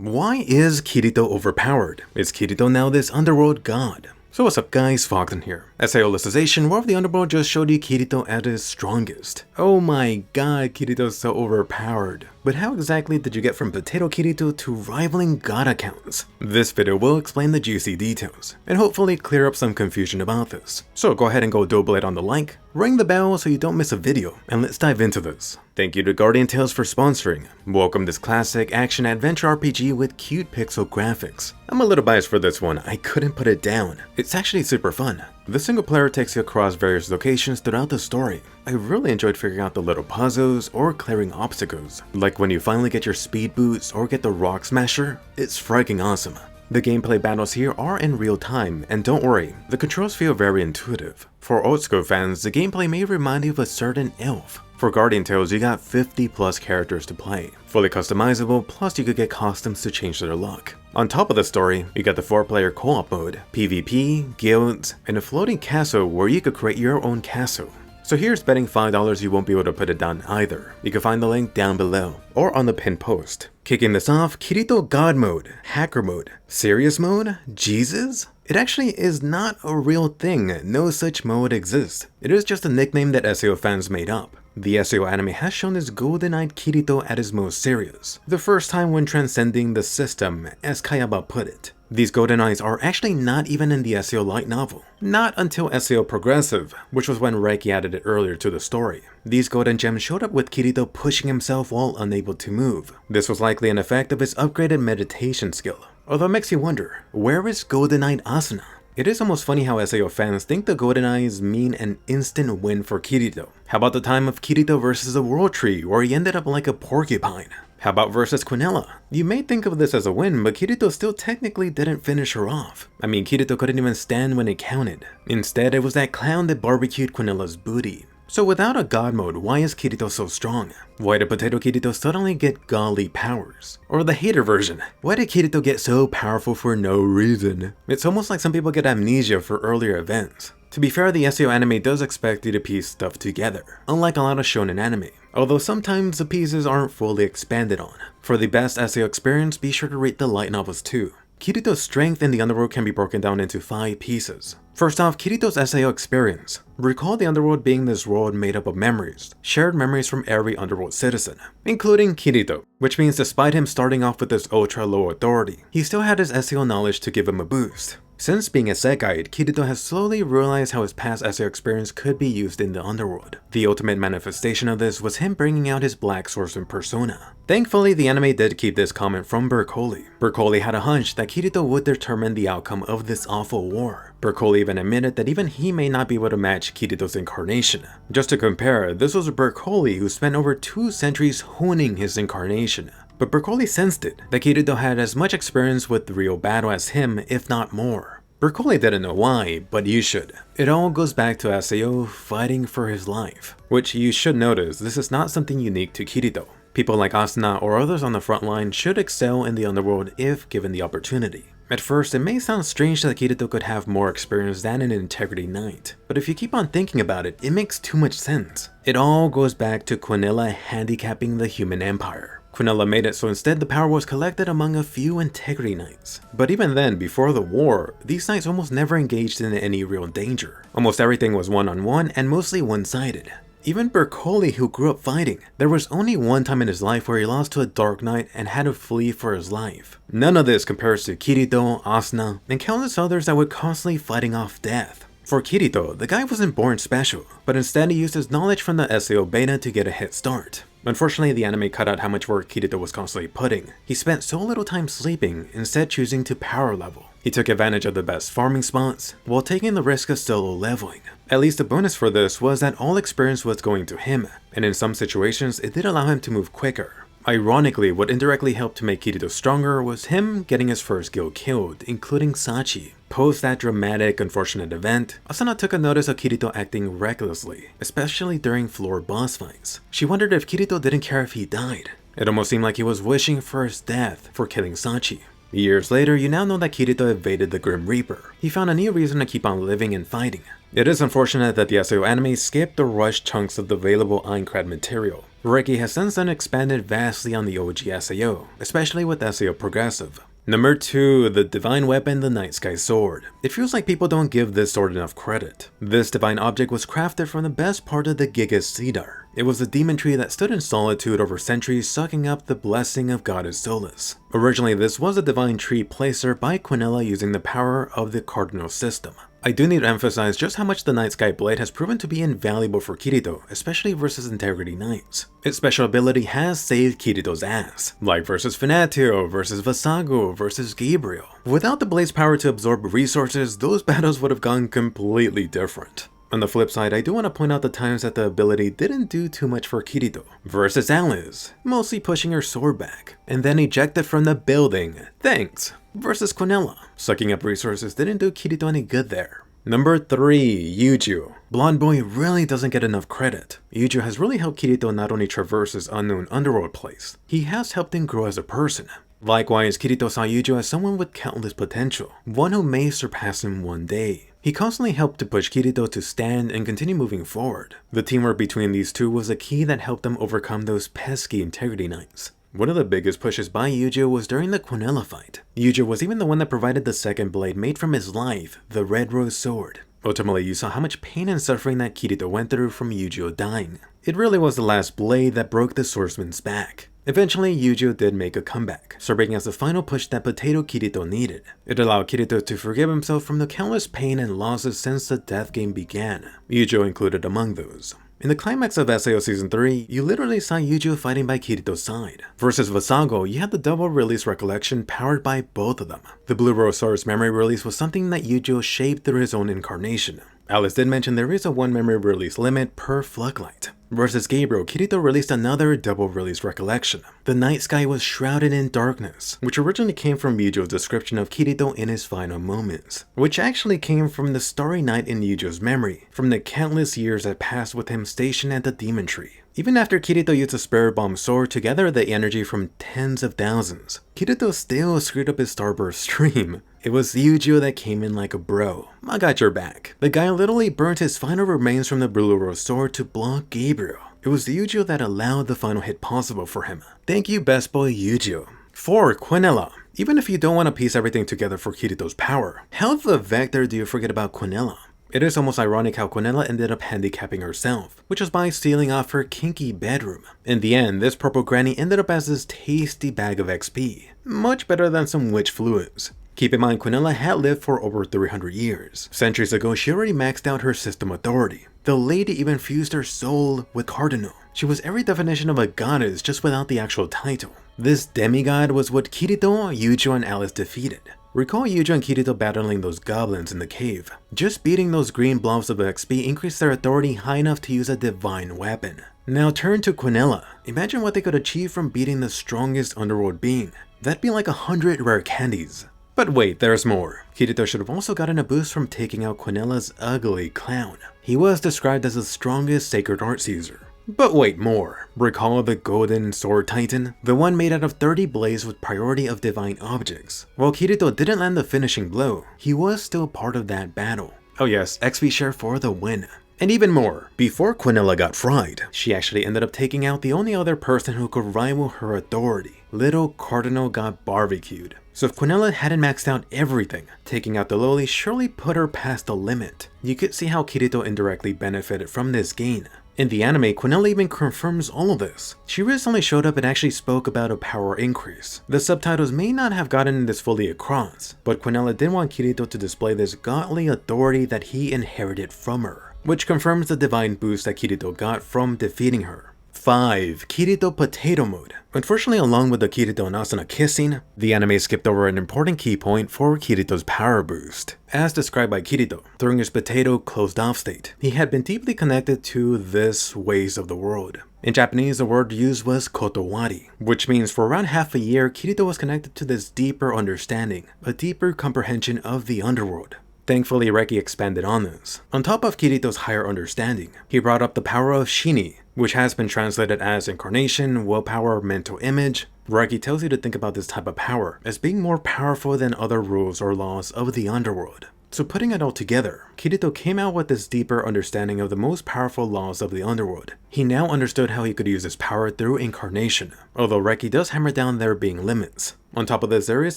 Why is Kirito overpowered? Is Kirito now this underworld god? So what's up guys, Foxen here. SAO Alicization, War of the Underworld just showed you Kirito at his strongest. Oh my god, Kirito's so overpowered. But how exactly did you get from Potato Kirito to rivaling god accounts? This video will explain the juicy details, and hopefully clear up some confusion about this. So go ahead and go double it on the like, ring the bell so you don't miss a video, and let's dive into this. Thank you to Guardian Tales for sponsoring. Welcome this classic action adventure RPG with cute pixel graphics. I'm a little biased for this one, I couldn't put it down. It's actually super fun. The single player takes you across various locations throughout the story. I really enjoyed figuring out the little puzzles or clearing obstacles, like when you finally get your speed boots or get the rock smasher. It's freaking awesome. The gameplay battles here are in real time, and don't worry, the controls feel very intuitive. For old school fans, the gameplay may remind you of a certain elf. For Guardian Tales, you got 50 plus characters to play, fully customizable, plus you could get costumes to change their look. On top of the story, you got the 4-player co-op mode, PvP, guilds, and a floating castle where you could create your own castle. So here's betting $5 you won't be able to put it down either. You can find the link down below, or on the pinned post. Kicking this off, Kirito God Mode, Hacker Mode, Serious Mode, Jesus? It actually is not a real thing, no such mode exists. It is just a nickname that SAO fans made up. The SAO anime has shown this golden-eyed Kirito at his most serious, the first time when transcending the system, as Kayaba put it. These golden eyes are actually not even in the SAO light novel. Not until SAO Progressive, which was when Reiki added it earlier to the story. These golden gems showed up with Kirito pushing himself while unable to move. This was likely an effect of his upgraded meditation skill. Although it makes you wonder, where is golden-eyed Asuna? It is almost funny how SAO fans think the golden eyes mean an instant win for Kirito. How about the time of Kirito versus the World Tree where he ended up like a porcupine? How about versus Quinella? You may think of this as a win, but Kirito still technically didn't finish her off. I mean, Kirito couldn't even stand when it counted. Instead, it was that clown that barbecued Quinella's booty. So without a god mode, why is Kirito so strong? Why did Potato Kirito suddenly get godly powers? Or the hater version, why did Kirito get so powerful for no reason? It's almost like some people get amnesia for earlier events. To be fair, the SAO anime does expect you to piece stuff together, unlike a lot of shonen anime, although sometimes the pieces aren't fully expanded on. For the best SAO experience, be sure to read the light novels too. Kirito's strength in the Underworld can be broken down into 5 pieces. First off, Kirito's SAO experience. Recall the Underworld being this world made up of memories, shared memories from every Underworld citizen, including Kirito, which means despite him starting off with this ultra low authority, he still had his SAO knowledge to give him a boost. Since being a set guide, Kirito has slowly realized how his past SAO experience could be used in the Underworld. The ultimate manifestation of this was him bringing out his Black Swordsman persona. Thankfully, the anime did keep this comment from Recollection. Recollection had a hunch that Kirito would determine the outcome of this awful war. Recollection even admitted that even he may not be able to match Kirito's incarnation. Just to compare, this was Recollection who spent over 2 centuries honing his incarnation. But Recollection sensed it, that Kirito had as much experience with real battle as him, if not more. Recollection didn't know why, but you should. It all goes back to SAO fighting for his life. Which you should notice, this is not something unique to Kirito. People like Asuna or others on the front line should excel in the Underworld if given the opportunity. At first, it may sound strange that Kirito could have more experience than an Integrity Knight, but if you keep on thinking about it, it makes too much sense. It all goes back to Quinella handicapping the human empire. Quinella made it so instead the power was collected among a few Integrity Knights. But even then, before the war, these knights almost never engaged in any real danger. Almost everything was one-on-one and mostly one-sided. Even Recollection, who grew up fighting, there was only one time in his life where he lost to a Dark Knight and had to flee for his life. None of this compares to Kirito, Asuna, and countless others that were constantly fighting off death. For Kirito, the guy wasn't born special, but instead he used his knowledge from the SAO beta to get a head start. Unfortunately, the anime cut out how much work Kirito was constantly putting. He spent so little time sleeping, instead choosing to power level. He took advantage of the best farming spots, while taking the risk of solo leveling. At least the bonus for this was that all experience was going to him, and in some situations it did allow him to move quicker. Ironically, what indirectly helped to make Kirito stronger was him getting his first guild killed, including Sachi. Post that dramatic, unfortunate event, Asuna took a notice of Kirito acting recklessly, especially during floor boss fights. She wondered if Kirito didn't care if he died. It almost seemed like he was wishing for his death for killing Sachi. Years later, you now know that Kirito evaded the Grim Reaper. He found a new reason to keep on living and fighting. It is unfortunate that the SAO anime skipped or rushed chunks of the available Aincrad material. Reiki has since then expanded vastly on the OG SAO, especially with SAO Progressive. Number 2, the Divine Weapon, the Night Sky Sword. It feels like people don't give this sword enough credit. This divine object was crafted from the best part of the Gigas Cedar. It was a demon tree that stood in solitude over centuries, sucking up the blessing of Goddess Asuna. Originally, this was a divine tree placer by Quinella using the power of the cardinal system. I do need to emphasize just how much the Night Sky Blade has proven to be invaluable for Kirito, especially versus Integrity Knights. Its special ability has saved Kirito's ass, like versus Finatio, versus Vasago, versus Gabriel. Without the Blade's power to absorb resources, those battles would have gone completely different. On the flip side, I do want to point out the times that the ability didn't do too much for Kirito. Versus Alice, mostly pushing her sword back, and then ejected from the building. Thanks. Versus Quinella, sucking up resources didn't do Kirito any good there. Number 3, Eugeo. Blonde Boy really doesn't get enough credit. Eugeo has really helped Kirito not only traverse his unknown underworld place, he has helped him grow as a person. Likewise, Kirito saw Eugeo as someone with countless potential, one who may surpass him one day. He constantly helped to push Kirito to stand and continue moving forward. The teamwork between these two was a key that helped them overcome those pesky Integrity Knights. One of the biggest pushes by Eugeo was during the Quinella fight. Eugeo was even the one that provided the second blade made from his life, the Red Rose Sword. Ultimately, you saw how much pain and suffering that Kirito went through from Eugeo dying. It really was the last blade that broke the swordsman's back. Eventually, Eugeo did make a comeback, serving as the final push that Potato Kirito needed. It allowed Kirito to forgive himself from the countless pain and losses since the death game began, Eugeo included among those. In the climax of SAO Season 3, you literally saw Eugeo fighting by Kirito's side. Versus Vasago, you had the double release Recollection powered by both of them. The Blue Rose Sword's memory release was something that Eugeo shaped through his own incarnation. Alice did mention there is a 1 memory release limit per Floodlight. Versus Gabriel, Kirito released another double release Recollection. The night sky was shrouded in darkness, which originally came from Eugeo's description of Kirito in his final moments, which actually came from the starry night in Eugeo's memory, from the countless years that passed with him stationed at the Demon Tree. Even after Kirito used a Spirit Bomb sword to gather the energy from tens of thousands, Kirito still screwed up his Starburst stream. It was Eugeo that came in like a bro. I got your back. The guy literally burnt his final remains from the Blue Rose sword to block Gabriel. It was Eugeo that allowed the final hit possible for him. Thank you, best boy Eugeo. 4. Quinella. Even if you don't want to piece everything together for Kirito's power, how the vector do you forget about Quinella? It is almost ironic how Quinella ended up handicapping herself, which was by stealing off her kinky bedroom. In the end, this purple granny ended up as this tasty bag of XP. Much better than some witch fluids. Keep in mind, Quinella had lived for over 300 years. Centuries ago, she already maxed out her system authority. The lady even fused her soul with Cardinal. She was every definition of a goddess just without the actual title. This demigod was what Kirito, Eugeo, and Alice defeated. Recall Eugeo and Kirito battling those goblins in the cave. Just beating those green blobs of XP increased their authority high enough to use a divine weapon. Now turn to Quinella. Imagine what they could achieve from beating the strongest underworld being. That'd be like 100 rare candies. But wait, there's more. Kirito should have also gotten a boost from taking out Quinella's ugly clown. He was described as the strongest sacred arts user. But wait, more. Recall the Golden Sword Titan? The one made out of 30 blades with priority of divine objects. While Kirito didn't land the finishing blow, he was still part of that battle. Oh yes, XP share for the win. And even more, before Quinella got fried, she actually ended up taking out the only other person who could rival her authority. Little Cardinal got barbecued. So if Quinella hadn't maxed out everything, taking out the lowly surely put her past the limit. You could see how Kirito indirectly benefited from this gain. In the anime, Quinella even confirms all of this. She recently showed up and actually spoke about a power increase. The subtitles may not have gotten this fully across, but Quinella did want Kirito to display this godly authority that he inherited from her, which confirms the divine boost that Kirito got from defeating her. 5. Kirito Potato Mode. Unfortunately, along with the Kirito and Asuna kissing, the anime skipped over an important key point for Kirito's power boost. As described by Kirito, during his potato closed-off state, he had been deeply connected to this ways of the world. In Japanese, the word used was kotowari, which means for around half a year, Kirito was connected to this deeper understanding, a deeper comprehension of the underworld. Thankfully, Reiki expanded on this. On top of Kirito's higher understanding, he brought up the power of Shini, which has been translated as incarnation, willpower, mental image. Reiki tells you to think about this type of power as being more powerful than other rules or laws of the underworld. So putting it all together, Kirito came out with this deeper understanding of the most powerful laws of the Underworld. He now understood how he could use his power through incarnation, although Reiki does hammer down there being limits. On top of this, there is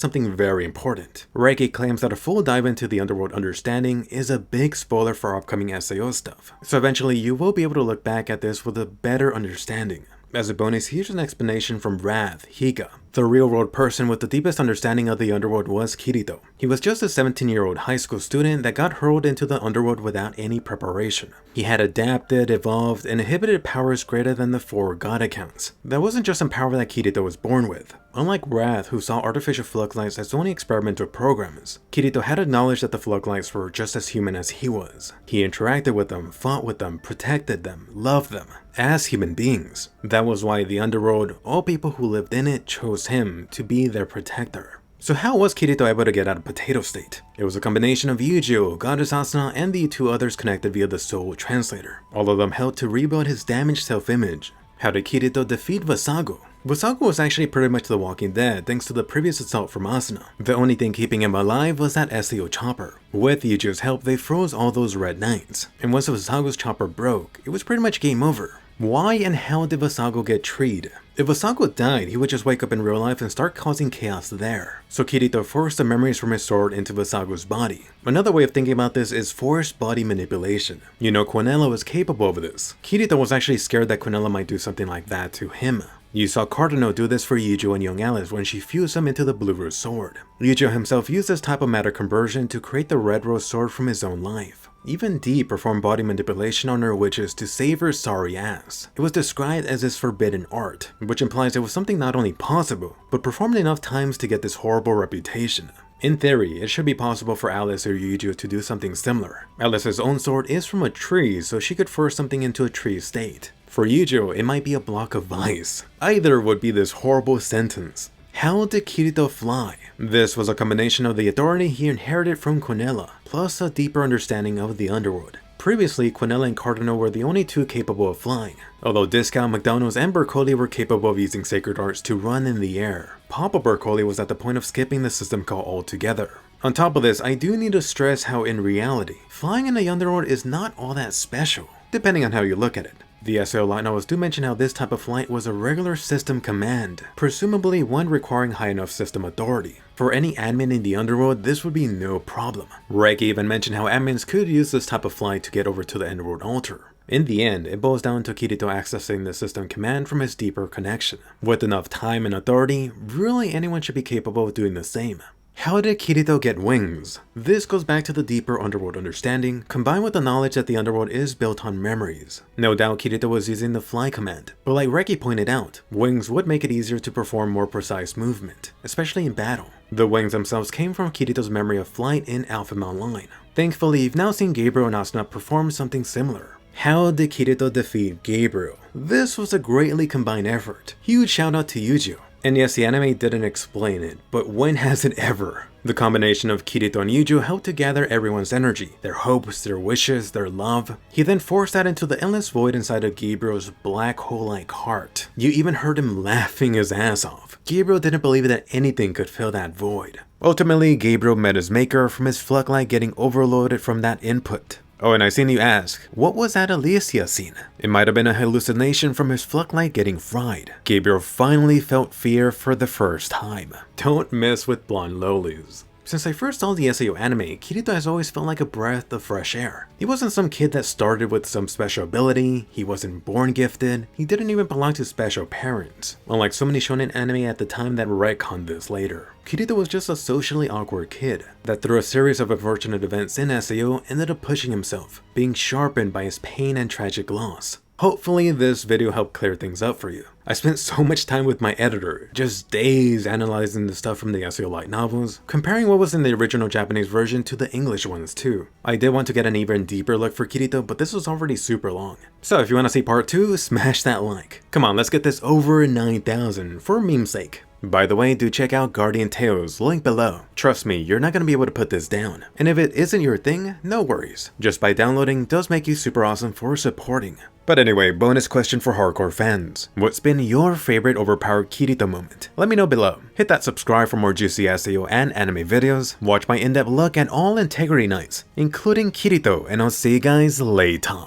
something very important. Reiki claims that a full dive into the Underworld understanding is a big spoiler for upcoming SAO stuff, so eventually you will be able to look back at this with a better understanding. As a bonus, here's an explanation from Wrath, Higa. The real-world person with the deepest understanding of the Underworld was Kirito. He was just a 17-year-old high school student that got hurled into the Underworld without any preparation. He had adapted, evolved, and inhibited powers greater than the 4 god accounts. That wasn't just some power that Kirito was born with. Unlike Wrath, who saw artificial floodlights as only experimental programs, Kirito had acknowledged that the floodlights were just as human as he was. He interacted with them, fought with them, protected them, loved them, as human beings. That was why the Underworld, all people who lived in it, chose him to be their protector. So how was Kirito able to get out of potato state? It was a combination of Eugeo, Goddess Asuna, and the 2 others connected via the Soul Translator. All of them helped to rebuild his damaged self-image. How did Kirito defeat Vasago? Vasago was actually pretty much the Walking Dead thanks to the previous assault from Asuna. The only thing keeping him alive was that SAO chopper. With Eugeo's help, they froze all those Red Knights, and once Vasago's chopper broke, it was pretty much game over. Why and how did Vasago get treed? If Vasago died, he would just wake up in real life and start causing chaos there. So Kirito forced the memories from his sword into Vasago's body. Another way of thinking about this is forced body manipulation. You know, Quinella was capable of this. Kirito was actually scared that Quinella might do something like that to him. You saw Cardinal do this for Eugeo and young Alice when she fused him into the Blue Rose sword. Eugeo himself used this type of matter conversion to create the Red Rose sword from his own life. Even Dee performed body manipulation on her witches to save her sorry ass. It was described as this forbidden art, which implies it was something not only possible, but performed enough times to get this horrible reputation. In theory, it should be possible for Alice or Eugeo to do something similar. Alice's own sword is from a tree, so she could force something into a tree state. For Eugeo, it might be a block of ice. Either would be this horrible sentence. How did Kirito fly? This was a combination of the authority he inherited from Quinella, plus a deeper understanding of the Underworld. Previously, Quinella and Cardinal were the only 2 capable of flying, although Discount, McDonald's, and Bercoli were capable of using sacred arts to run in the air. Papa Bercoli was at the point of skipping the system call altogether. On top of this, I do need to stress how in reality, flying in the Underworld is not all that special, depending on how you look at it. The SAO light novels do mention how this type of flight was a regular system command, presumably one requiring high enough system authority. For any admin in the Underworld, this would be no problem. Reiki even mentioned how admins could use this type of flight to get over to the Underworld altar. In the end, it boils down to Kirito accessing the system command from his deeper connection. With enough time and authority, really anyone should be capable of doing the same. How did Kirito get wings? This goes back to the deeper Underworld understanding, combined with the knowledge that the Underworld is built on memories. No doubt Kirito was using the fly command, but like Reiki pointed out, wings would make it easier to perform more precise movement, especially in battle. The wings themselves came from Kirito's memory of flight in Alpha Mount Line. Thankfully, you've now seen Gabriel and Asuna perform something similar. How did Kirito defeat Gabriel? This was a greatly combined effort. Huge shout out to Eugeo. And yes, the anime didn't explain it, but when has it ever? The combination of Kirito and Eugeo helped to gather everyone's energy, their hopes, their wishes, their love. He then forced that into the endless void inside of Gabriel's black hole-like heart. You even heard him laughing his ass off. Gabriel didn't believe that anything could fill that void. Ultimately, Gabriel met his maker from his floodlight getting overloaded from that input. Oh, and I seen you ask, what was that Alicization? It might have been a hallucination from his floodlight getting fried. Gabriel finally felt fear for the first time. Don't mess with blonde lolis. Since I first saw the SAO anime, Kirito has always felt like a breath of fresh air. He wasn't some kid that started with some special ability, he wasn't born gifted, he didn't even belong to special parents. Unlike so many shonen anime at the time that retconned this later. Kirito was just a socially awkward kid that through a series of unfortunate events in SAO ended up pushing himself, being sharpened by his pain and tragic loss. Hopefully this video helped clear things up for you. I spent so much time with my editor, just days analyzing the stuff from the SAO light novels, comparing what was in the original Japanese version to the English ones too. I did want to get an even deeper look for Kirito, but this was already super long. So if you want to see part 2, smash that like. Come on, let's get this over 9,000 for meme's sake. By the way, do check out Guardian Tales, link below. Trust me, you're not gonna be able to put this down. And if it isn't your thing, no worries. Just by downloading does make you super awesome for supporting. But anyway, bonus question for hardcore fans. What's been your favorite overpowered Kirito moment? Let me know below. Hit that subscribe for more juicy SAO and anime videos, watch my in-depth look at all Integrity Knights, including Kirito, and I'll see you guys later.